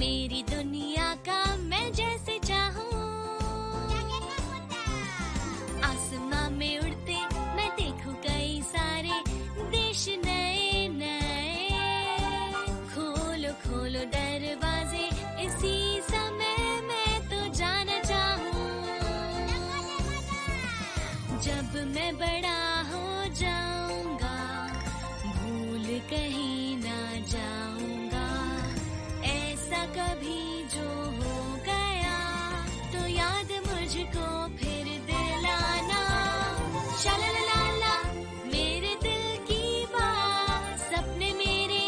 मेरी दुनिया का मैं जैसे चाहूँ। आसमां में उड़ते मैं देखूं कई सारे देश नए नए। खोलो खोलो दरवाजे इसी समय मैं तो जाना चाहूँ। जब मैं बड़ा हो जाऊंगा भूल कहीं ना जाऊंगा। ऐसा कभी जो हो गया तो याद मुझको फिर दिलाना। शालालाला मेरे दिल की बात, सपने मेरे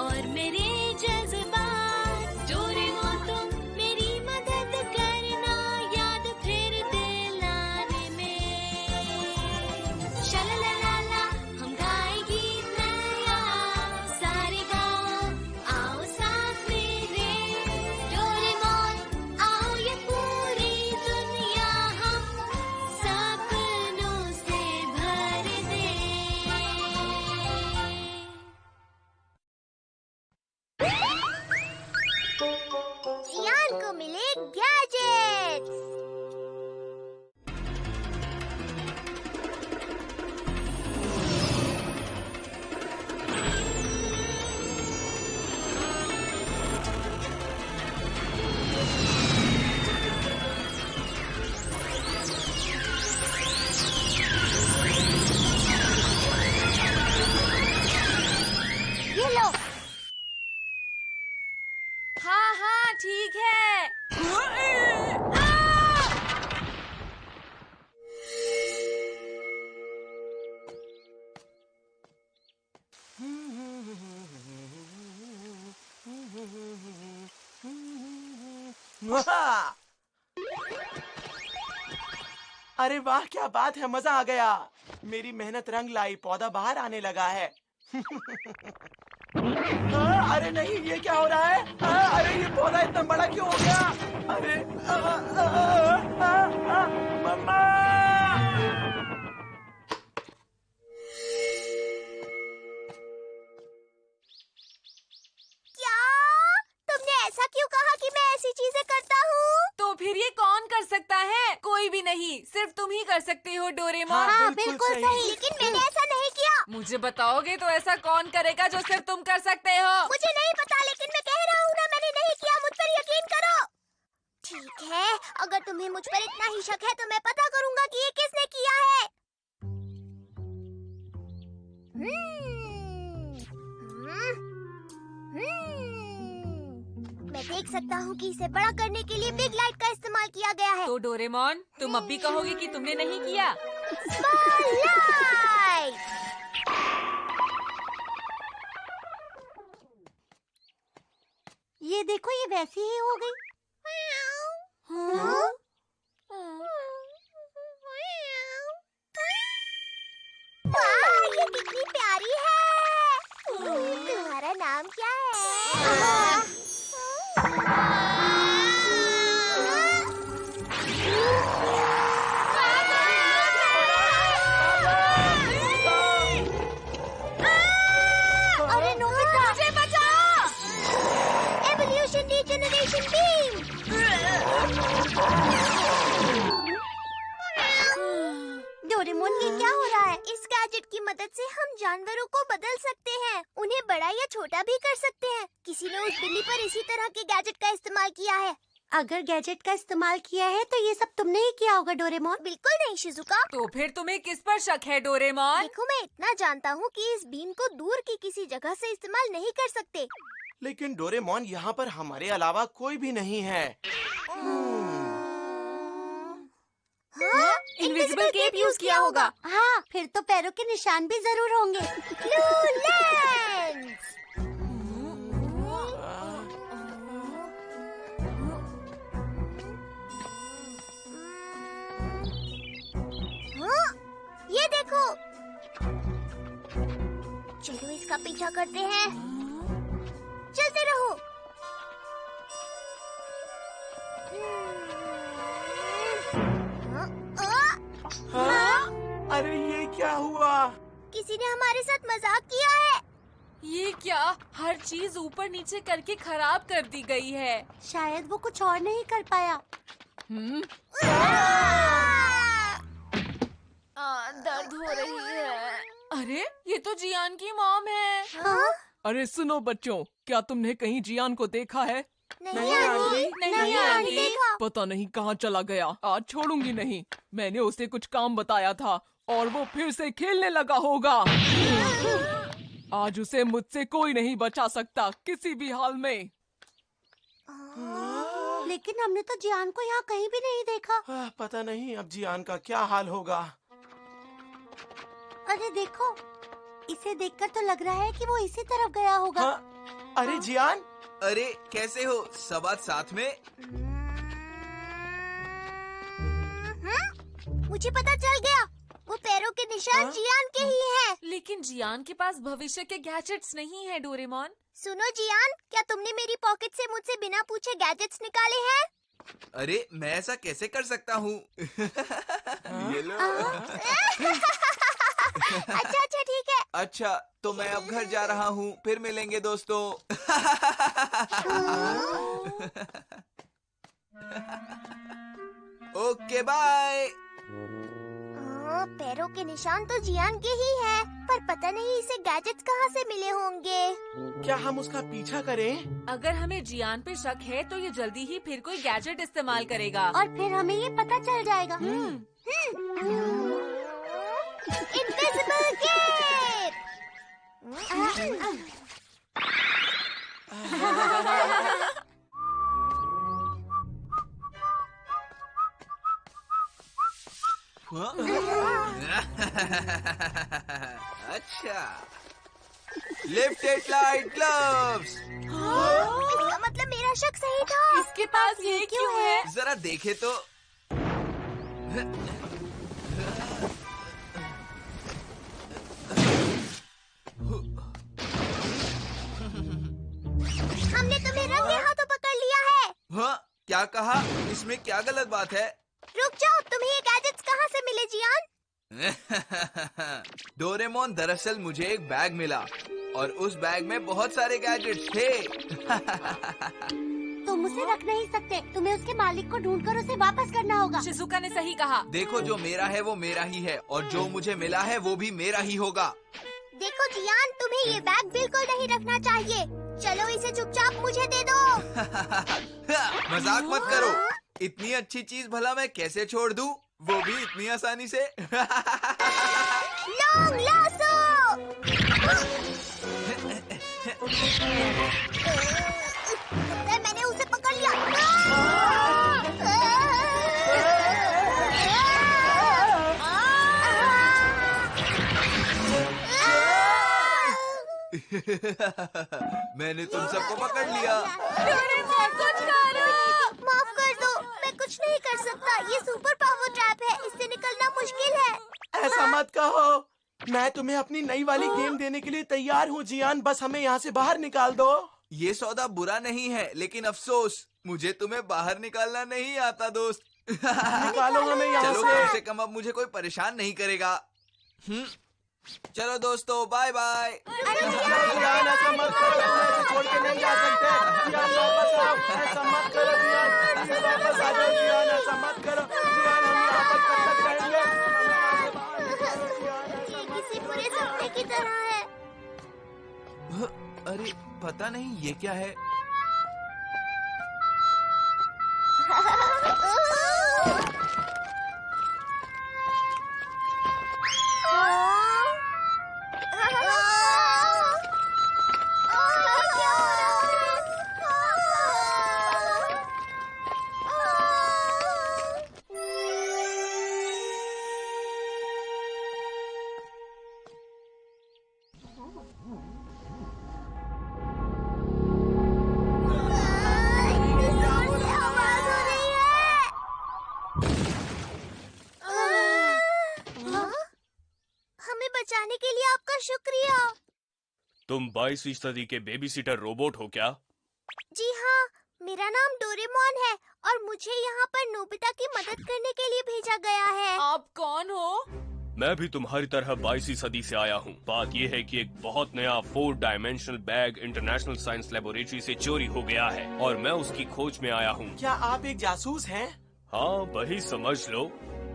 और मेरे जज्बात। डोरेमोन तुम मेरी मदद करना याद फिर दिलाने में। शालालाला हम गाए गीत नया, सारे गाओ आओ साथ मेरे। डोरेमोन आओ ये पूरी दुनिया हम सपनों से भर दे। जियान को मिले गैजेट्स। ये लो। हाँ हाँ ठीक है। अरे वाह, क्या बात है, मजा आ गया। मेरी मेहनत रंग लाई, पौधा बाहर आने लगा है। अरे नहीं, ये क्या हो रहा है? अरे ये पौधा इतना बड़ा क्यों हो गया? अरे मम्मा! क्या तुमने ऐसा क्यों कहा कि मैं ऐसी चीजें करता हूँ? तो फिर ये कौन कर सकता है? कोई भी नहीं, सिर्फ तुम ही कर सकते हो डोरेमोन। हाँ, बिल्कुल सही। लेकिन मैंने ऐसा नहीं किया। मुझे बताओगे तो ऐसा कौन करेगा जो सिर्फ तुम कर सकते हो? मुझे नहीं पता, लेकिन मैं कह रहा हूँ ना, मैंने नहीं किया। मुझ पर यकीन करो। ठीक है, अगर तुम्हें मुझ पर इतना ही शक है तो मैं पता करूँगा कि ये किसने किया है। मैं देख सकता हूँ कि इसे बड़ा करने के लिए बिग लाइट का इस्तेमाल किया गया है। तो डोरेमोन, तुम अब भी कहोगे कि तुमने नहीं किया? स्पॉटलाइट! ये देखो, ये वैसी ही हो गई। हाँ? वाह, ये कितनी प्यारी है। तुम्हारा नाम क्या है? अरे नोबिता, मुझे बचाओ! Evolution degeneration beam! डोरेमोन, ये क्या हो रहा है? इस गैजेट की मदद से हम जानवरों को बदल सकते हैं, उन्हें बड़ा या छोटा भी कर सकते हैं। किसी ने उस बिल्ली पर इसी तरह के गैजेट का इस्तेमाल किया है। अगर गैजेट का इस्तेमाल किया है तो ये सब तुमने ही किया होगा डोरेमोन। बिल्कुल नहीं शिजुका। तो फिर तुम्हें किस पर शक है डोरेमोन? देखो, मैं इतना जानता हूँ कि इस बीम को दूर की किसी जगह से इस्तेमाल नहीं कर सकते। लेकिन डोरेमोन, यहाँ पर हमारे अलावा कोई भी नहीं है। हाँ? इनविजिबल केप यूज किया होगा। हाँ, फिर तो पैरों के निशान भी जरूर होंगे। लूलेंस! हाँ, ये देखो। चलो इसका पीछा करते हैं। चलते रहो। हाँ? अरे ये क्या हुआ? किसी ने हमारे साथ मजाक किया है। ये क्या? हर चीज ऊपर नीचे करके खराब कर दी गई है। शायद वो कुछ और नहीं कर पाया। दर्द हो रही है। अरे ये तो जियान की मॉम है। हाँ? अरे सुनो बच्चों, क्या तुमने कहीं जियान को देखा है? नहीं आंटी, नहीं आंटी। देखा। पता नहीं कहाँ चला गया। आज छोड़ूंगी नहीं। मैंने उसे कुछ काम बताया था और वो फिर से खेलने लगा होगा। आज उसे मुझसे कोई नहीं बचा सकता किसी भी हाल में। लेकिन हमने तो जियान को यहाँ कहीं भी नहीं देखा। पता नहीं अब जियान का क्या हाल होगा। अरे देखो, इसे देखकर तो लग रहा है कि वो इसी तरफ गया होगा। हाँ? अरे जियान, अरे कैसे हो? सब आज साथ में? मुझे पता चल गया, वो पैरों के निशान जियान के ही हैं। लेकिन जियान के पास भविष्य के गैजेट्स नहीं है डोरेमोन। सुनो जियान, क्या तुमने मेरी पॉकेट से मुझसे बिना पूछे गैजेट्स निकाले हैं? अरे मैं ऐसा कैसे कर सकता हूँ? ये लो। अच्छा ठीक है। अच्छा तो मैं अब घर जा रहा हूँ, फिर मिलेंगे दोस्तों। Okay bye. पैरों के निशान तो जियान के ही हैं, पर पता नहीं इसे गैजेट्स कहाँ से मिले होंगे। क्या हम उसका पीछा करें? अगर हमें जियान पे शक है तो ये जल्दी ही फिर कोई गैजेट इस्तेमाल करेगा। और फिर हमें ये पता चल जाएगा। Invisible gate. हाँ? अच्छा, लिफ्ट इट लाइट ग्लव्स। इसका मतलब मेरा शक सही था। इसके पास ये क्यों है? जरा देखे तो। हमने तुम्हें रंगे हाथों पकड़ लिया है। हाँ? क्या कहा? इसमें क्या गलत बात है? रुक जाओ, तुम्हें ये गैजेट्स कहाँ से मिले जियान? डोरेमोन, दरअसल मुझे एक बैग मिला और उस बैग में बहुत सारे गैजेट्स थे। तुम उसे रख नहीं सकते, तुम्हें उसके मालिक को ढूंढकर उसे वापस करना होगा। शिजुका ने सही कहा। देखो, जो मेरा है वो मेरा ही है और जो मुझे मिला है वो भी मेरा ही होगा। देखो जियान, तुम्हें ये बैग बिल्कुल नहीं रखना चाहिए। चलो इसे चुपचाप मुझे दे दो। मजाक मत करो। इतनी अच्छी चीज भला मैं कैसे छोड़ दूं? वो भी इतनी आसानी से। Long lasso. मैंने उसे पकड़ लिया। मैंने तुम सबको पकड़ लिया। माफ कर दो, मैं कुछ नहीं कर सकता। ये सुपर पावर ट्रैप है, इससे निकलना मुश्किल है। ऐसा मत कहो। मैं तुम्हें अपनी नई वाली गेम देने के लिए तैयार हूँ जियान, बस हमें यहाँ से बाहर निकाल दो। ये सौदा बुरा नहीं है, लेकिन अफसोस मुझे तुम्हें बाहर निकालना नहीं आता दोस्त। निकालो हमें यहाँ चलो, से। कम से कम अब मुझे कोई परेशान नहीं करेगा। चलो दोस्तों, बाय बाय। जियान ऐसा मत करो, तुम ऐसे छोड़ के नहीं जा सकते। जियान वापस आओ, ऐसा मत करो जियान, प्लीज वापस आ जाओ जियान, ऐसा मत करो जियान, हम यहाँ पर कब तक रहेंगे? ये किसी बुरे सपने की तरह है। अरे पता नहीं ये क्या है। हमें बचाने के लिए आपका शुक्रिया। तुम 22वीं सदी के बेबी सीटर रोबोट हो क्या? जी हाँ, मेरा नाम डोरेमोन है और मुझे यहाँ पर नोबिता की मदद करने के लिए भेजा गया है। आप कौन हो? मैं भी तुम्हारी तरह 22वीं सदी से आया हूँ। बात ये है कि एक बहुत नया 4 dimensional bag international science laboratory से चोरी हो गया है और मैं उसकी खोज में आया हूँ। क्या आप एक जासूस हैं? हाँ, वही समझ लो।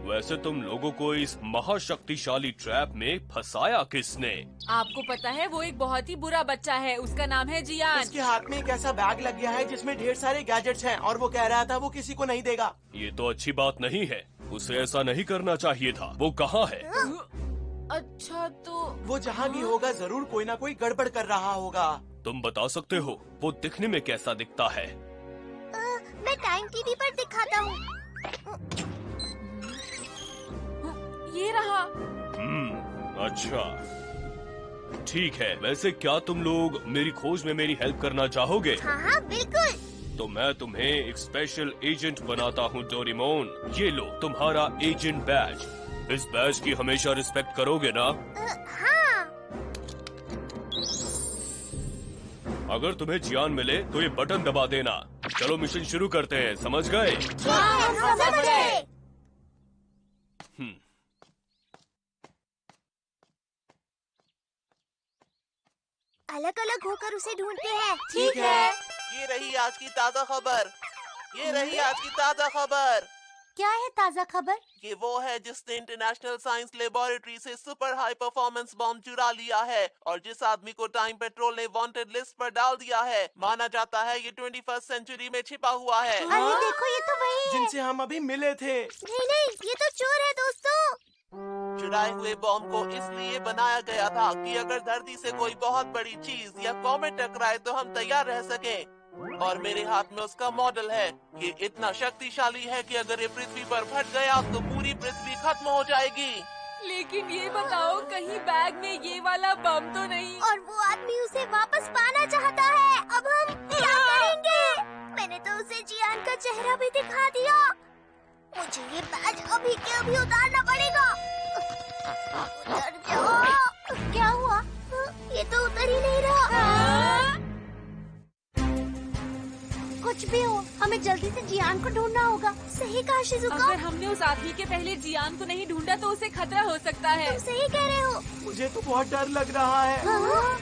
वैसे तुम लोगों को इस महाशक्तिशाली ट्रैप में फंसाया किसने? आपको पता है वो एक बहुत ही बुरा बच्चा है, उसका नाम है जियान। उसके हाथ में एक ऐसा बैग लग गया है जिसमें ढेर सारे गैजेट्स हैं और वो कह रहा था वो किसी को नहीं देगा। ये तो अच्छी बात नहीं है, उसे ऐसा नहीं करना चाहिए था। वो कहाँ है? अच्छा तो वो जहाँ भी होगा जरूर कोई ना कोई गड़बड़ कर रहा होगा। तुम बता सकते हो वो दिखने में कैसा दिखता है? मैं टाइम टीवी पर दिखाता हूँ। ये रहा। अच्छा ठीक है। वैसे क्या तुम लोग मेरी खोज में मेरी हेल्प करना चाहोगे? हाँ हाँ बिल्कुल। तो मैं तुम्हें एक स्पेशल एजेंट बनाता हूँ डोरेमोन। ये लो तुम्हारा एजेंट बैज। इस बैज की हमेशा रिस्पेक्ट करोगे ना? हाँ। अगर तुम्हें जियान मिले तो ये बटन दबा देना। चलो मिशन शुरू करते हैं, समझ गए? हाँ, समझ गए। अलग अलग होकर उसे ढूंढते हैं। ठीक है। ये रही आज की ताज़ा खबर। ये रही आज की ताज़ा खबर। क्या है ताज़ा खबर? ये वो है जिसने इंटरनेशनल साइंस लेबोरेटरी से सुपर हाई परफॉर्मेंस बॉम्ब चुरा लिया है और जिस आदमी को टाइम पेट्रोल ने वांटेड लिस्ट पर डाल दिया है। माना जाता है ये 21st सेंचुरी में छिपा हुआ है। अरे देखो ये तो वही है। जिनसे हम अभी मिले थे। नहीं ये तो चोर है दोस्तों। चुराए हुए बॉम्ब को इसलिए बनाया गया था कि अगर धरती से कोई बहुत बड़ी चीज या कॉमेट टकराए तो हम तैयार रह सके। और मेरे हाथ में उसका मॉडल है। ये इतना शक्तिशाली है कि अगर ये पृथ्वी पर फट गया तो पूरी पृथ्वी खत्म हो जाएगी। लेकिन ये बताओ कहीं बैग में ये वाला बम तो नहीं? और वो आदमी उसे वापस पाना चाहता है। अब हम क्या करेंगे? मैंने तो उसे जियान का चेहरा भी दिखा दिया। मुझे ये बैज अभी के अभी उतारना पड़ेगा। उतर जाओ। क्या हुआ? ये तो उतर ही नहीं रहा। कुछ भी हो, हमें जल्दी से जियान को ढूंढना होगा। सही कहा शिजुका। अगर हमने उस आदमी के पहले जियान को नहीं ढूंढा तो उसे खतरा हो सकता है। तुम सही कह रहे हो। मुझे तो बहुत डर लग रहा है। हाँ?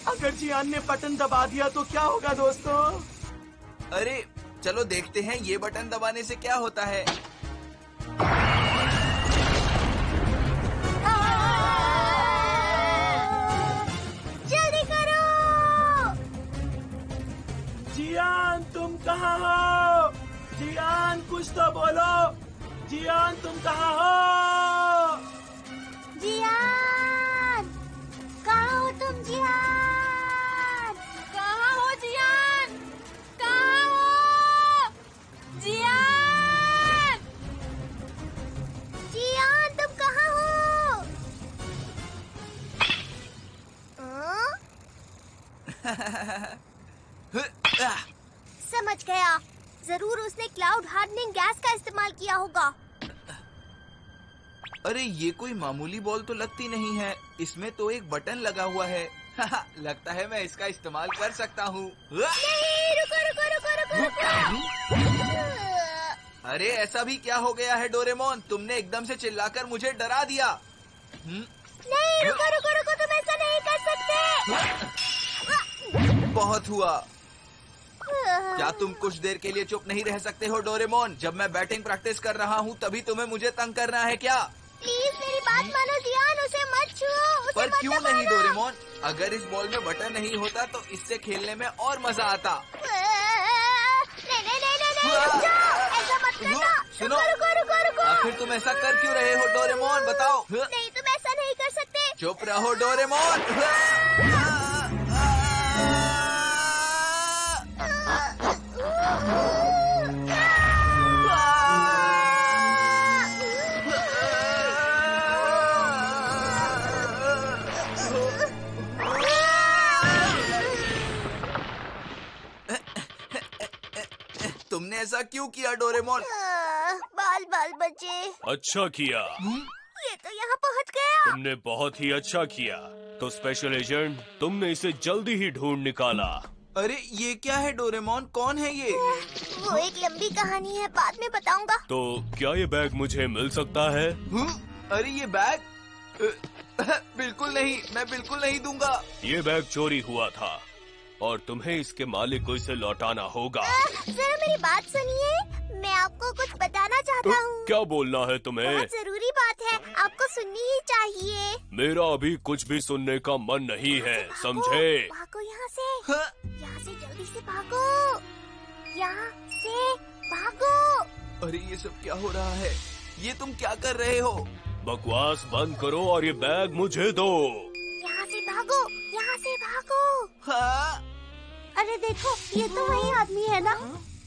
अगर जियान ने बटन दबा दिया तो क्या होगा दोस्तों? अरे चलो देखते हैं ये बटन दबाने से क्या होता है। जल्दी करो। जियान तुम कहाँ हो? जियान कुछ तो बोलो। जियान तुम कहाँ हो? जियान कहाँ हो तुम? जियान कहाँ हो जियान? कहाँ हो जियान? जियान तुम कहाँ हो? समझ गया। जरूर उसने क्लाउड हार्डनिंग गैस का इस्तेमाल किया होगा। अरे ये कोई मामूली बॉल तो लगती नहीं है। इसमें तो एक बटन लगा हुआ है। लगता है मैं इसका इस्तेमाल कर सकता हूँ। नहीं, रुको। अरे ऐसा भी क्या हो गया है डोरेमोन? तुमने एकदम से चिल्लाकर मुझे डरा दिया। नहीं, रुको, तुम ऐसा नहीं कर सकते। बहुत हुआ। क्या तुम कुछ देर के लिए चुप नहीं रह सकते हो डोरेमोन? जब मैं बैटिंग प्रैक्टिस कर रहा हूँ तभी तुम्हें मुझे तंग करना है क्या? प्लीज मेरी बात मानो जियान, उसे मत छुओ। उसे पर मत क्यों दबाना। नहीं डोरेमोन? अगर इस बॉल में बटन नहीं होता तो इससे खेलने में और मजा आता। नहीं, रुक जाओ। ऐसा मत करना। सुनो। रुको। आखिर तुम ऐसा कर क्यों रहे हो डोरेमोन? बताओ। नहीं, तुम ऐसा नहीं कर सकते। चुप रहो डोरेमोन। तुमने ऐसा क्यों किया डोरेमोन? बाल बचे। अच्छा किया। ये तो यहाँ पहुँच गया। तुमने बहुत ही अच्छा किया। तो स्पेशल एजेंट, तुमने इसे जल्दी ही ढूंढ निकाला। अरे ये क्या है डोरेमोन? कौन है ये? वो एक लंबी कहानी है, बाद में बताऊंगा। तो क्या ये बैग मुझे मिल सकता है? अरे ये बैग बिल्कुल नहीं, मैं बिल्कुल नहीं दूंगा। ये बैग चोरी हुआ था और तुम्हें इसके मालिक को इसे लौटाना होगा। जरा मेरी बात सुनिए, मैं आपको कुछ बताना चाहता हूँ। क्या बोलना है तुम्हें? बहुत जरूरी बात है, आपको सुननी ही चाहिए। मेरा अभी कुछ भी सुनने का मन नहीं है, समझे? भागो यहाँ से, हाँ? यहाँ से जल्दी से भागो, यहाँ से भागो। अरे ये सब क्या हो रहा है? ये तुम क्या कर रहे हो? बकवास बंद करो और ये बैग मुझे दो। यहाँ से भागो, यहाँ से भागो। हाँ? अरे देखो, ये तो वही आदमी है ना?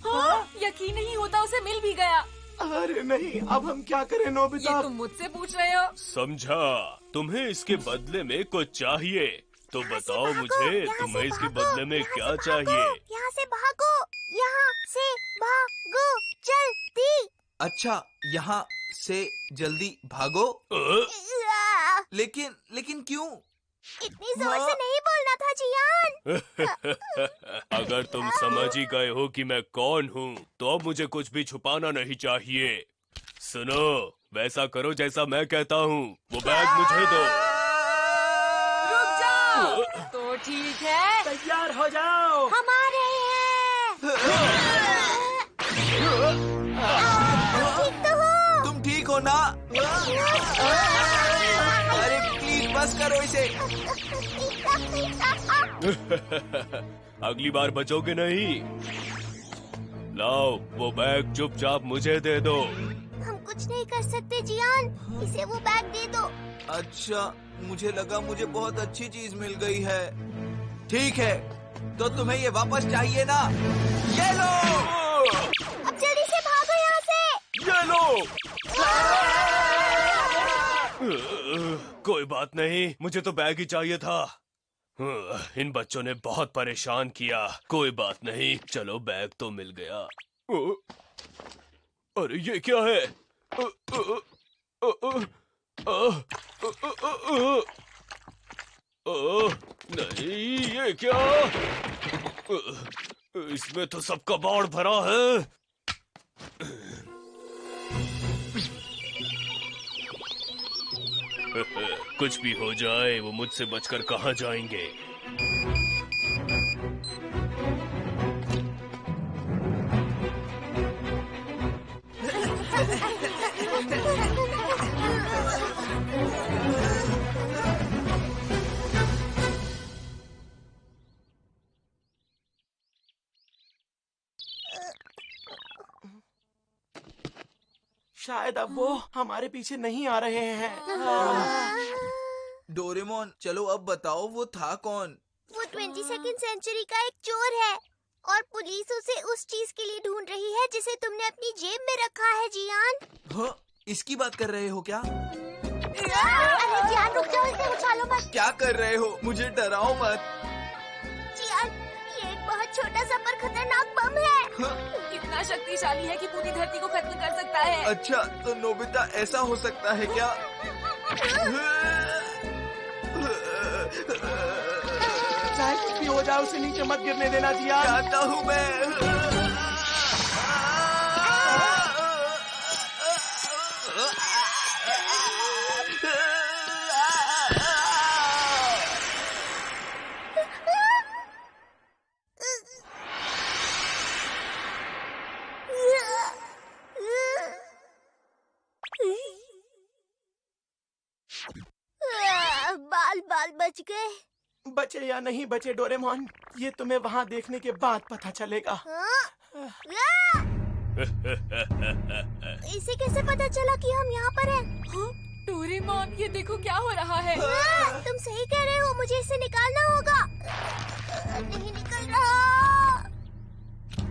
हाँ, यकीन नहीं होता उसे मिल भी गया। अरे नहीं, अब हम क्या करें नोबिता? ये तुम मुझसे पूछ रहे हो? समझा, तुम्हें इसके बदले में कुछ चाहिए तो यहाँ से बताओ भागो, मुझे, यहाँ तुम्हें से इसके भागो, बदले में यहाँ क्या से चाहिए? भागो, यहाँ से भागो, यहाँ से भागो, जल्दी। अच्छा, यहाँ से जल्दी भागो। आ, लेकिन क्यों? इतनी जोर से नहीं बोलना था जियान। अगर तुम समझ ही गए हो कि मैं कौन हूँ, तो अब मुझे कुछ भी छुपाना नहीं चाहिए। सुनो, वैसा करो जैसा मैं कहता हूँ। वो बैग मुझे दो। रुक जाओ। तो ठीक है, तैयार हो जाओ। हमारे हैं। ठीक तो हो? तुम ठीक हो ना? अरे प्लीज बस करो इसे। अगली बार बचोगे नहीं। लाओ, वो बैग चुपचाप मुझे दे दो। हम कुछ नहीं कर सकते जियान, इसे वो बैग दे दो। अच्छा, मुझे लगा मुझे बहुत अच्छी चीज मिल गई है। ठीक है, तो तुम्हें ये वापस चाहिए ना? ये लो। अब जल्दी से भागो यहाँ से। ये लो। कोई बात नहीं, मुझे तो बैग ही चाहिए था। इन बच्चों ने बहुत परेशान किया। कोई बात नहीं, चलो बैग तो मिल गया। अरे ये क्या है? नहीं, ये क्या? इसमें तो सब कबाड़ भरा है। कुछ भी हो जाए, वो मुझसे बचकर कहाँ जाएंगे? शायद अब वो हमारे पीछे नहीं आ रहे हैं। डोरेमोन, चलो अब बताओ वो था कौन? वो 22वीं सेंचुरी का एक चोर है और पुलिस उसे उस चीज के लिए ढूंढ रही है जिसे तुमने अपनी जेब में रखा है जियान। हाँ? इसकी बात कर रहे हो क्या? अरे जियान रुक जाओ, इसे उछालो मत। क्या कर रहे हो? मुझे डराओ मत। जियान, ये एक बहुत छोटा सा पर खतरनाक बम है। हाँ? कितना शक्तिशाली है कि पूरी धरती को खत्म कर सकता है। अच्छा, तो नोबिता ऐसा हो सकता है क्या? चाहे कुछ भी हो जाए, उसे नीचे मत गिरने देना जिया। जानता हूँ मैं। बाल बाल बच गए। बचे या नहीं बचे डोरेमोन, ये तुम्हें वहाँ देखने के बाद पता चलेगा। इसे कैसे पता चला कि हम यहाँ पर हैं? डोरेमोन, ये देखो क्या हो रहा है। तुम सही कह रहे हो, मुझे इसे निकालना होगा। नहीं निकल रहा।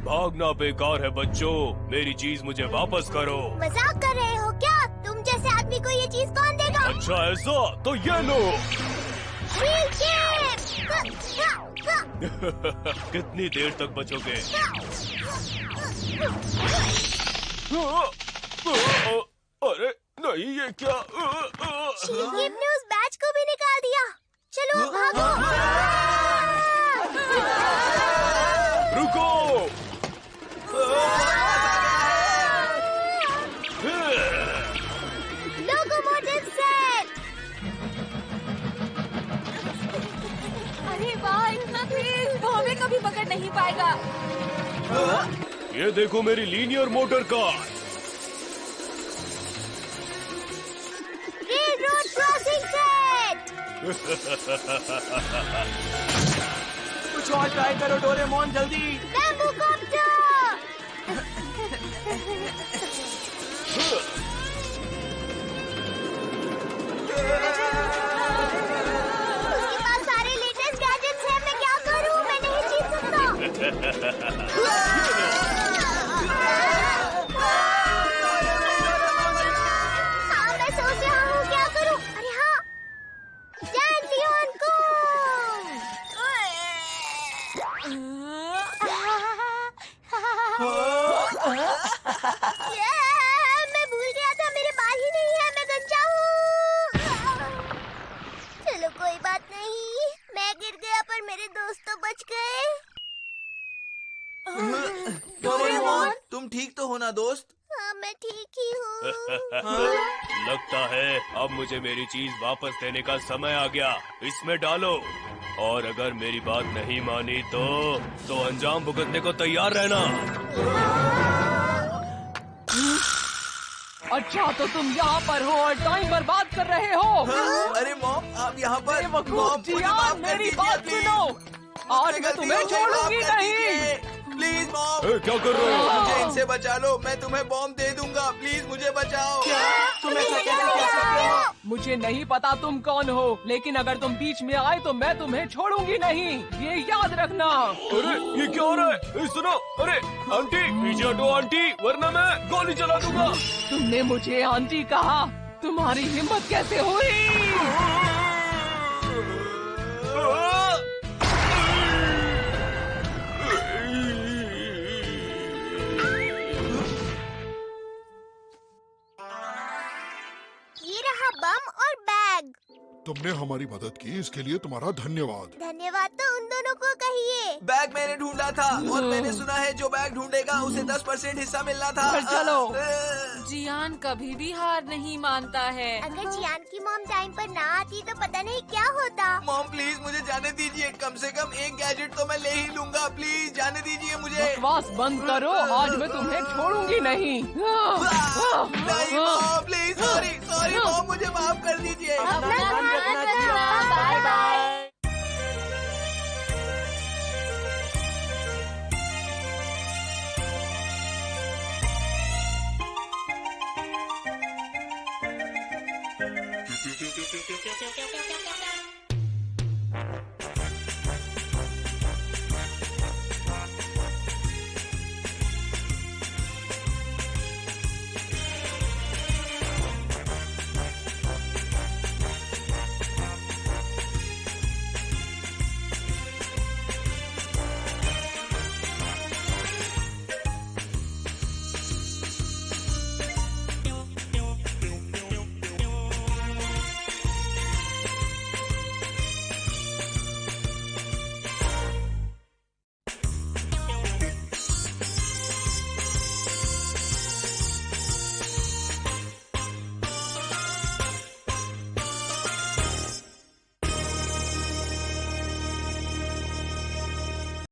भागना बेकार है बच्चों, मेरी चीज मुझे वापस करो। मजाक कर रहे हो क्या? तुम जैसे आदमी को ये चीज कौन देगा? अच्छा ऐसा, तो ये लो। कितनी देर तक बचोगे? अरे नहीं, ये क्या? शीलगिप ने उस बैच को भी निकाल दिया। चलो भागो। रुको। Locomotive set. पकड़ नहीं पाएगा। ये देखो मेरी linear motor car. Railroad crossing set. कुछ और ट्राई करो डोरेमोन, जल्दी। Bamboo copter. उसके पास सारे लेटेस्ट गैजेट्स हैं, मैं क्या करूं? मैं नहीं जीत सकता। हाँ, मैं सोच रहा हूँ क्या करूं। अरे हाँ, डैंडियन कूम। मैं भूल गया था, मेरे बाल ही नहीं है, मैं गंजा हूँ। चलो कोई बात नहीं, मैं गिर गया पर मेरे दोस्त तो बच गए। डोरेमोन, तुम ठीक तो हो ना दोस्त? हाँ, मैं ठीक ही हूँ। लगता है अब मुझे मेरी चीज वापस देने का समय आ गया। इसमें डालो, और अगर मेरी बात नहीं मानी तो अंजाम भुगतने को तैयार रहना। अच्छा तो तुम यहाँ पर हो और टाइम बर्बाद कर रहे हो। अरे मॉम, आप यहाँ पर? बेवकूफ मॉम, मुझे जियान, माफ कर मेरी दीजिए, बात प्लीज। सुनो। आज मुझसे मैं गलती तुम्हें हो गई, छोड़ूंगी माफ कर नहीं। दीजिए। प्लीज मॉम, क्या कर रहे हो? मुझे इनसे बचा लो, मैं तुम्हें बॉम्ब दे दूंगा, प्लीज मुझे बचाओ। तुम ऐसा कैसे कर सकते हो? मुझे नहीं पता तुम कौन हो, लेकिन अगर तुम बीच में आए तो मैं तुम्हें छोड़ूंगी नहीं, ये याद रखना। अरे ये क्या हो रहा है? सुनो, अरे आंटी पीछे हटो आंटी, वरना मैं गोली चला दूंगा। तुमने मुझे आंटी कहा, तुम्हारी हिम्मत कैसे हुई? ये रहा बम और बैग। तुमने हमारी मदद की, इसके लिए तुम्हारा धन्यवाद। धन्यवाद तो उन दोनों को कहिए। बैग मैंने ढूंढा था और मैंने सुना है जो बैग ढूंढेगा उसे 10% हिस्सा मिलना था। फिर चलो। जियान कभी भी हार नहीं मानता है। अगर जियान की मॉम टाइम पर ना आती तो पता नहीं क्या होता। मॉम प्लीज मुझे जाने दीजिए, कम से कम एक गैजेट तो मैं ले ही लूंगा, प्लीज जाने दीजिए मुझे। बकवास बंद करो, आज मैं तुम्हें छोड़ूंगी नहीं। नहीं मॉम, प्लीज, सॉरी मॉम, मुझे माफ कर दीजिए। अपना ध्यान रखना। Bye bye.